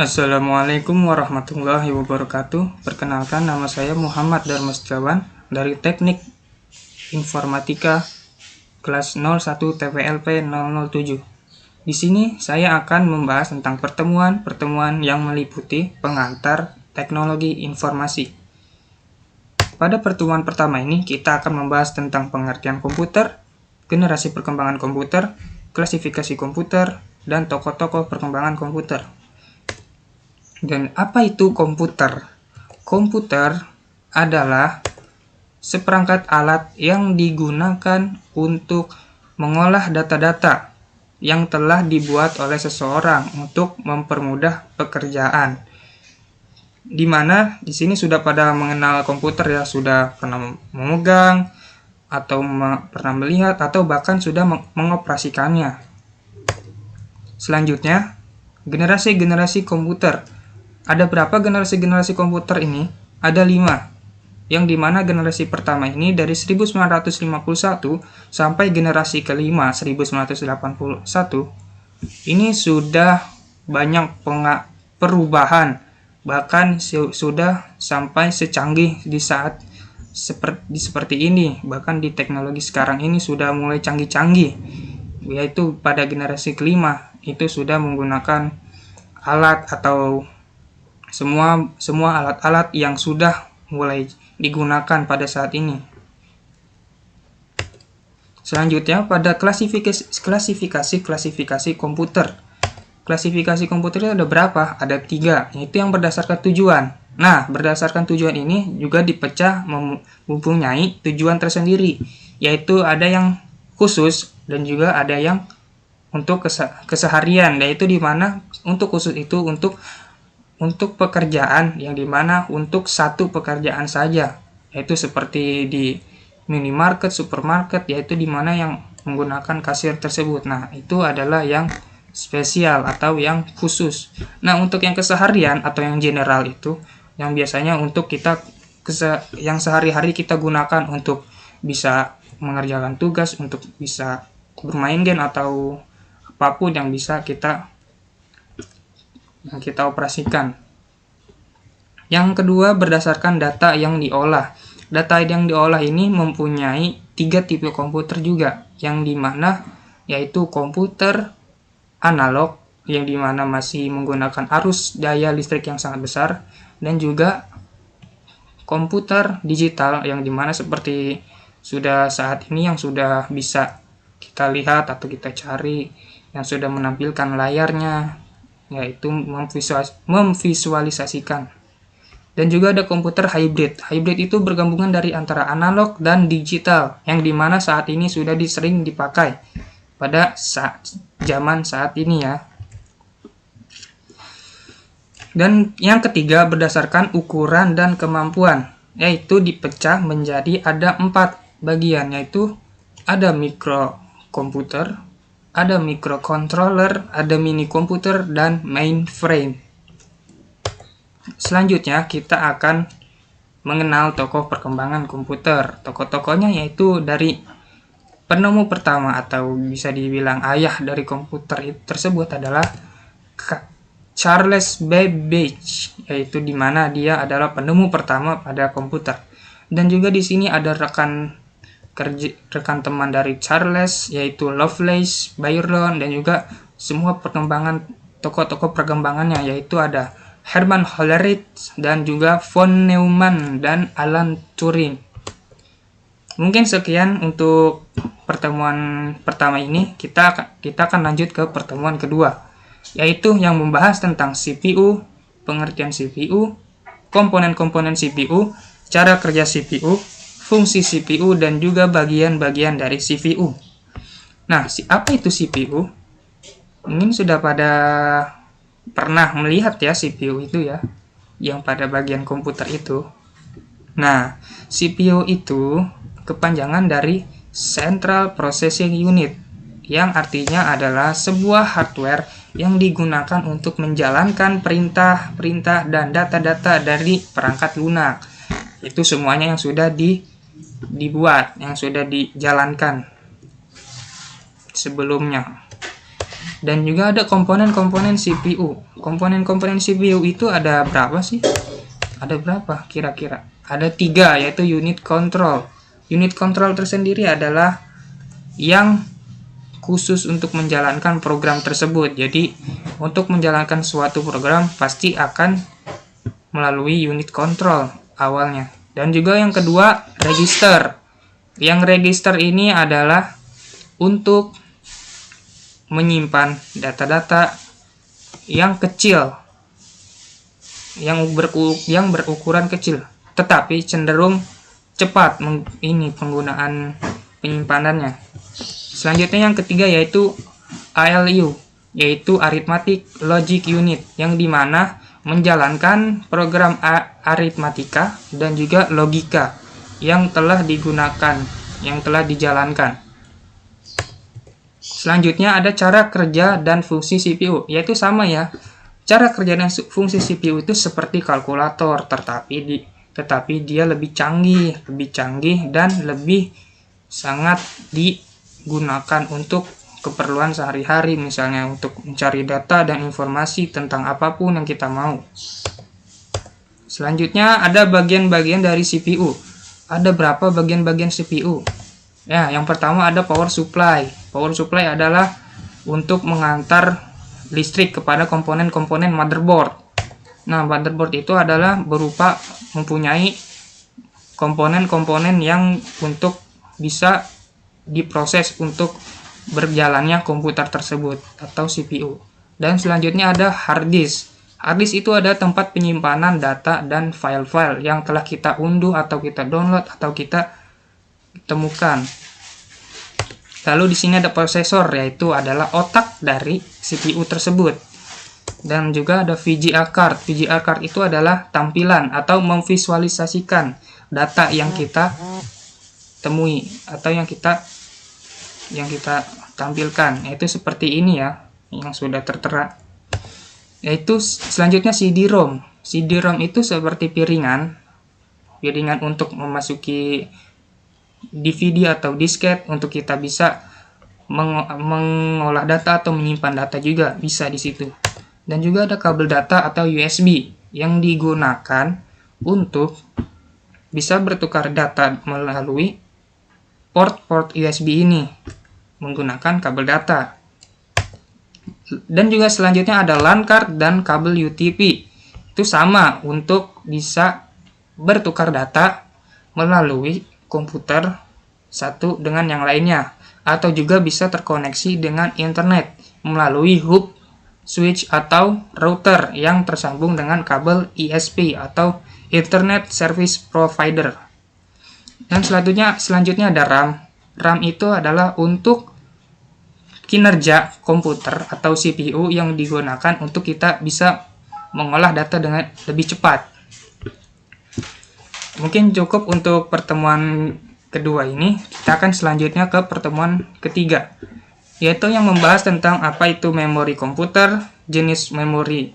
Assalamualaikum warahmatullahi wabarakatuh. Perkenalkan, nama saya Muhammad Darmas Setiawan dari Teknik Informatika kelas 01 TPLP 007. Di sini saya akan membahas tentang pertemuan yang meliputi pengantar teknologi informasi. Pada pertemuan pertama ini kita akan membahas tentang pengertian komputer, generasi perkembangan komputer, klasifikasi komputer, dan tokoh-tokoh perkembangan komputer. Dan apa itu komputer? Komputer adalah seperangkat alat yang digunakan untuk mengolah data-data yang telah dibuat oleh seseorang untuk mempermudah pekerjaan. Di mana di sini sudah pada mengenal komputer ya, sudah pernah memegang atau pernah melihat atau bahkan sudah mengoperasikannya. Selanjutnya, generasi-generasi komputer. Ada berapa generasi komputer ini? Ada 5. Yang dimana generasi pertama ini dari 1951 sampai generasi kelima 1981. Ini sudah banyak perubahan. Bahkan sudah sampai secanggih di saat seperti ini. Bahkan di teknologi sekarang ini sudah mulai canggih-canggih. Yaitu pada generasi kelima itu sudah menggunakan alat atau semua alat-alat yang sudah mulai digunakan pada saat ini. Selanjutnya pada klasifikasi komputer. Klasifikasi komputer itu ada berapa? Ada 3, yaitu yang berdasarkan tujuan. Nah, berdasarkan tujuan ini juga dipecah mempunyai tujuan tersendiri, yaitu ada yang khusus dan juga ada yang untuk keseharian, yaitu di mana untuk khusus itu untuk pekerjaan yang dimana untuk satu pekerjaan saja, yaitu seperti di minimarket, supermarket, yaitu dimana yang menggunakan kasir tersebut. Nah, itu adalah yang spesial atau yang khusus. Nah, untuk yang keseharian atau yang general itu yang biasanya untuk kita yang sehari-hari kita gunakan untuk bisa mengerjakan tugas, untuk bisa bermain game atau apapun yang bisa kita operasikan. Yang kedua, berdasarkan data yang diolah. Data yang diolah ini mempunyai 3 tipe komputer juga, yang dimana yaitu komputer analog, yang dimana masih menggunakan arus daya listrik yang sangat besar, dan juga komputer digital, yang dimana seperti sudah saat ini yang sudah bisa kita lihat atau kita cari, yang sudah menampilkan layarnya, yaitu memvisualisasikan. Dan juga ada komputer hybrid. Hybrid itu bergabungan dari antara analog dan digital, yang dimana saat ini sudah sering dipakai pada zaman saat ini ya. Dan yang ketiga, berdasarkan ukuran dan kemampuan, yaitu dipecah menjadi ada 4 bagian, yaitu ada mikrokomputer, ada microcontroller, ada mini komputer, dan mainframe. Selanjutnya kita akan mengenal tokoh perkembangan komputer. Tokoh-tokohnya yaitu dari penemu pertama atau bisa dibilang ayah dari komputer tersebut adalah Charles Babbage, yaitu dimana dia adalah penemu pertama pada komputer. Dan juga di sini ada rekan teman dari Charles, yaitu Lovelace, Byron, dan juga semua perkembangan tokoh-tokoh perkembangannya, yaitu ada Hermann Hollerith dan juga von Neumann dan Alan Turing. Mungkin sekian untuk pertemuan pertama ini. Kita akan lanjut ke pertemuan kedua, yaitu yang membahas tentang CPU, pengertian CPU, komponen-komponen CPU, cara kerja CPU, fungsi CPU, dan juga bagian-bagian dari CPU. Nah, apa itu CPU? Mungkin sudah pada pernah melihat ya CPU itu ya, yang pada bagian komputer itu. Nah, CPU itu kepanjangan dari Central Processing Unit, yang artinya adalah sebuah hardware yang digunakan untuk menjalankan perintah-perintah dan data-data dari perangkat lunak. Itu semuanya yang sudah dibuat, yang sudah dijalankan sebelumnya. Dan juga ada komponen-komponen CPU. Komponen-komponen CPU itu ada berapa sih? Ada berapa kira-kira? Ada 3, yaitu unit control. Unit control tersendiri adalah yang khusus untuk menjalankan program tersebut. Jadi untuk menjalankan suatu program pasti akan melalui unit control awalnya. Dan juga yang kedua, register. Yang register ini adalah untuk menyimpan data-data yang kecil, yang berukuran kecil, tetapi cenderung cepat penggunaan penyimpanannya. Selanjutnya yang ketiga yaitu ALU, yaitu Arithmetic Logic Unit, yang dimana menjalankan program aritmatika dan juga logika yang telah digunakan, yang telah dijalankan. Selanjutnya ada cara kerja dan fungsi CPU, yaitu sama ya. Cara kerja dan fungsi CPU itu seperti kalkulator, tetapi dia lebih canggih dan lebih sangat digunakan untuk keperluan sehari-hari, misalnya untuk mencari data dan informasi tentang apapun yang kita mau. Selanjutnya ada bagian-bagian dari CPU. Ada berapa bagian-bagian CPU? Ya, yang pertama ada power supply. Power supply adalah untuk mengantar listrik kepada komponen-komponen motherboard. Nah, motherboard itu adalah berupa mempunyai komponen-komponen yang untuk bisa diproses untuk berjalannya komputer tersebut atau CPU. Dan selanjutnya ada hard disk. Hard disk itu ada tempat penyimpanan data dan file-file yang telah kita unduh atau kita download atau kita temukan. Lalu di sini ada prosesor, yaitu adalah otak dari CPU tersebut. Dan juga ada VGA card. VGA card itu adalah tampilan atau memvisualisasikan data yang kita temui atau yang kita tampilkan, yaitu seperti ini ya, yang sudah tertera. Yaitu selanjutnya CD-ROM. CD-ROM itu seperti piringan untuk memasuki DVD atau disket untuk kita bisa mengolah data atau menyimpan data juga bisa di situ. Dan juga ada kabel data atau USB yang digunakan untuk bisa bertukar data melalui port-port USB ini menggunakan kabel data. Dan juga selanjutnya ada LAN card dan kabel UTP. Itu sama untuk bisa bertukar data melalui komputer satu dengan yang lainnya, atau juga bisa terkoneksi dengan internet melalui hub, switch atau router yang tersambung dengan kabel ISP atau Internet Service Provider. Dan selanjutnya ada RAM. RAM itu adalah untuk kinerja komputer atau CPU yang digunakan untuk kita bisa mengolah data dengan lebih cepat. Mungkin cukup untuk pertemuan kedua ini. Kita akan selanjutnya ke pertemuan ketiga, yaitu yang membahas tentang apa itu memori komputer, jenis memori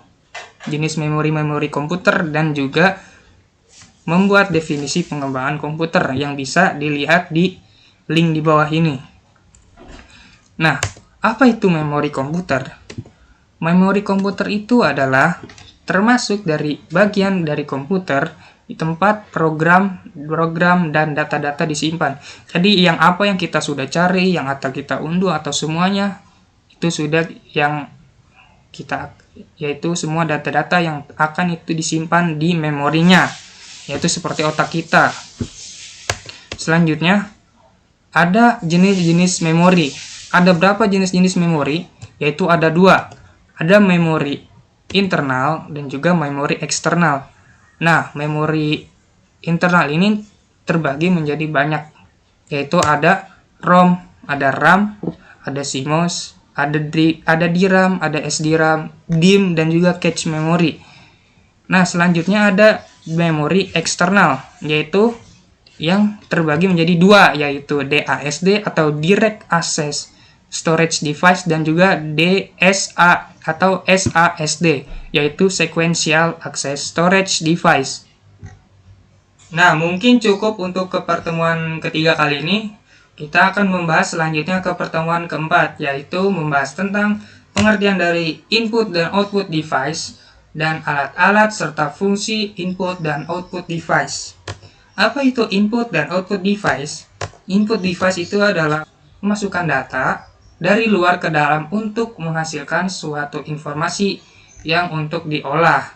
komputer, dan juga membuat definisi pengembangan komputer yang bisa dilihat di link di bawah ini. Nah, apa itu memori komputer? Memori komputer itu adalah termasuk dari bagian dari komputer di tempat program dan data-data disimpan. Jadi apa yang kita sudah cari, yang atau kita unduh atau semuanya itu sudah yang kita, yaitu semua data-data yang akan itu disimpan di memorinya, yaitu seperti otak kita. Selanjutnya ada jenis-jenis memori. Ada berapa jenis-jenis memori? Yaitu ada 2. Ada memori internal dan juga memori eksternal. Nah, memori internal ini terbagi menjadi banyak, yaitu ada ROM, ada RAM, ada CMOS, ada DRAM, ada SDRAM, DIMM, dan juga cache memory. Nah, selanjutnya ada memori eksternal, yaitu yang terbagi menjadi 2, yaitu DASD atau Direct Access Storage Device, dan juga DSA atau SASD, yaitu Sequential Access Storage Device. Nah, mungkin cukup untuk ke pertemuan ketiga kali ini. Kita akan membahas selanjutnya ke pertemuan keempat, yaitu membahas tentang pengertian dari input dan output device, dan alat-alat serta fungsi input dan output device. Apa itu input dan output device? Input device itu adalah memasukkan data dari luar ke dalam untuk menghasilkan suatu informasi yang untuk diolah.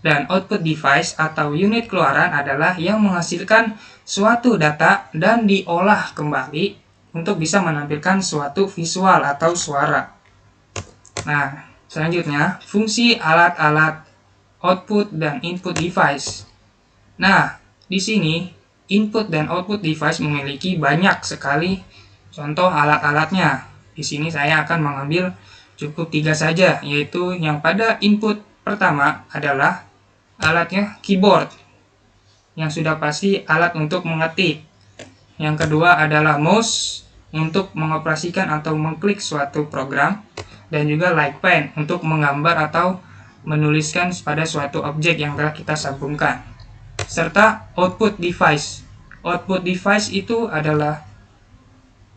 Dan output device atau unit keluaran adalah yang menghasilkan suatu data dan diolah kembali untuk bisa menampilkan suatu visual atau suara. Nah, selanjutnya fungsi alat-alat output dan input device. Nah, di sini input dan output device memiliki banyak sekali contoh alat-alatnya. Di sini saya akan mengambil cukup 3 saja, yaitu yang pada input pertama adalah alatnya keyboard, yang sudah pasti alat untuk mengetik. Yang kedua adalah mouse untuk mengoperasikan atau mengklik suatu program, dan juga like pen untuk menggambar atau menuliskan pada suatu objek yang telah kita sambungkan. Serta output device. Output device itu adalah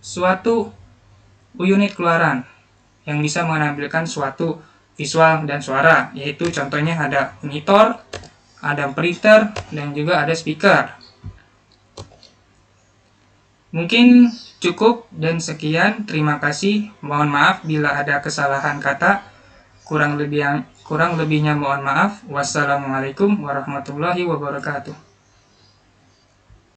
suatu unit keluaran yang bisa menampilkan suatu visual dan suara, yaitu contohnya ada monitor, ada printer, dan juga ada speaker. Mungkin cukup dan sekian, terima kasih. Mohon maaf bila ada kesalahan kata, kurang lebihnya mohon maaf. Wassalamualaikum warahmatullahi wabarakatuh.